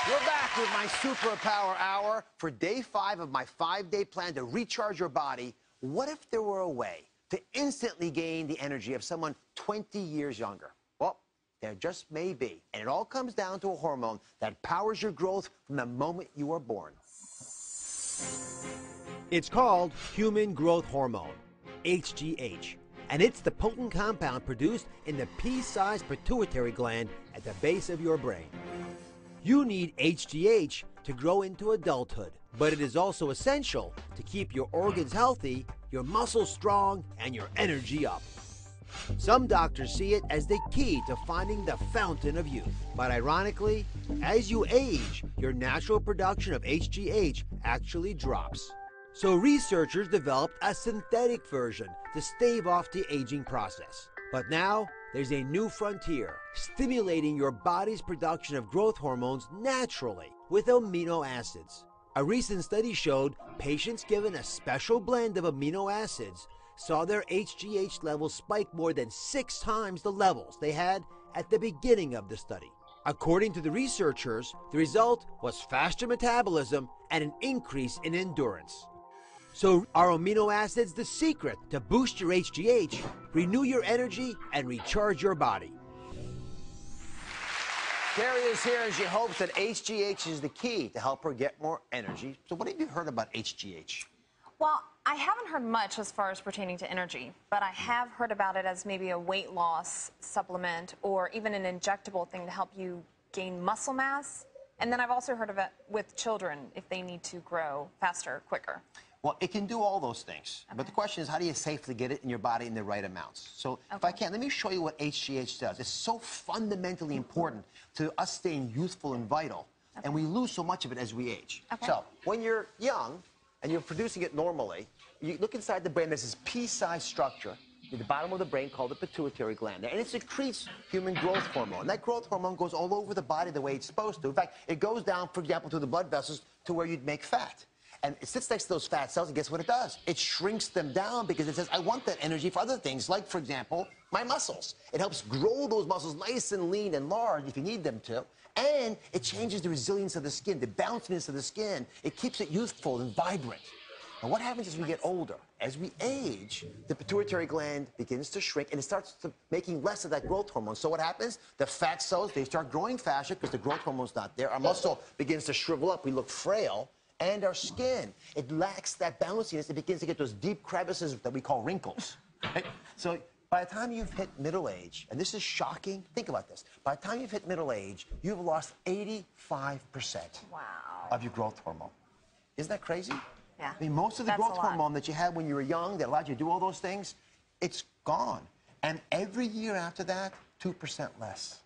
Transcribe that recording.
We're back with my Superpower Hour. For day 5 of my 5-day plan to recharge your body, what if there were a way to instantly gain the energy of someone 20 years younger? Well, there just may be. And it all comes down to a hormone that powers your growth from the moment you are born. It's called human growth hormone, HGH. And it's the potent compound produced in the pea-sized pituitary gland at the base of your brain. You need HGH to grow into adulthood, but it is also essential to keep your organs healthy, your muscles strong, and your energy up. Some doctors see it as the key to finding the fountain of youth. But ironically, as you age, your natural production of HGH actually drops. So researchers developed a synthetic version to stave off the aging process. But now, there's a new frontier, stimulating your body's production of growth hormones naturally with amino acids. A recent study showed patients given a special blend of amino acids saw their HGH levels spike more than 6 times the levels they had at the beginning of the study. According to the researchers, the result was faster metabolism and an increase in endurance. So are amino acids the secret to boost your HGH, renew your energy, and recharge your body? Carrie is here as she hopes that HGH is the key to help her get more energy. So what have you heard about HGH? Well, I haven't heard much as far as pertaining to energy, but I have heard about it as maybe a weight loss supplement or even an injectable thing to help you gain muscle mass. And then I've also heard of it with children if they need to grow faster, quicker. Well, it can do all those things. Okay. But the question is, how do you safely get it in your body in the right amounts? So if I can, let me show you what HGH does. It's so fundamentally important to us staying youthful and vital. Okay. And we lose so much of it as we age. Okay. So when you're young and you're producing it normally, you look inside the brain, there's this pea-sized structure at the bottom of the brain called the pituitary gland. And it secretes human growth hormone. That growth hormone goes all over the body the way it's supposed to. In fact, it goes down, for example, to the blood vessels to where you'd make fat. And it sits next to those fat cells, and guess what it does? It shrinks them down because it says, I want that energy for other things, like, for example, my muscles. It helps grow those muscles nice and lean and large if you need them to. And it changes the resilience of the skin, the bounciness of the skin. It keeps it youthful and vibrant. And what happens as we get older? As we age, the pituitary gland begins to shrink, and it starts making less of that growth hormone. So what happens? The fat cells, they start growing faster because the growth hormone's not there. Our muscle begins to shrivel up. We look frail. And our skin, it lacks that bounciness. It begins to get those deep crevices that we call wrinkles. Right? So by the time you've hit middle age, and this is shocking, think about this. By the time you've hit middle age, you've lost 85% of your growth hormone. Isn't that crazy? Yeah. I mean, most of the growth hormone that you had when you were young that allowed you to do all those things, it's gone. And every year after that, 2% less.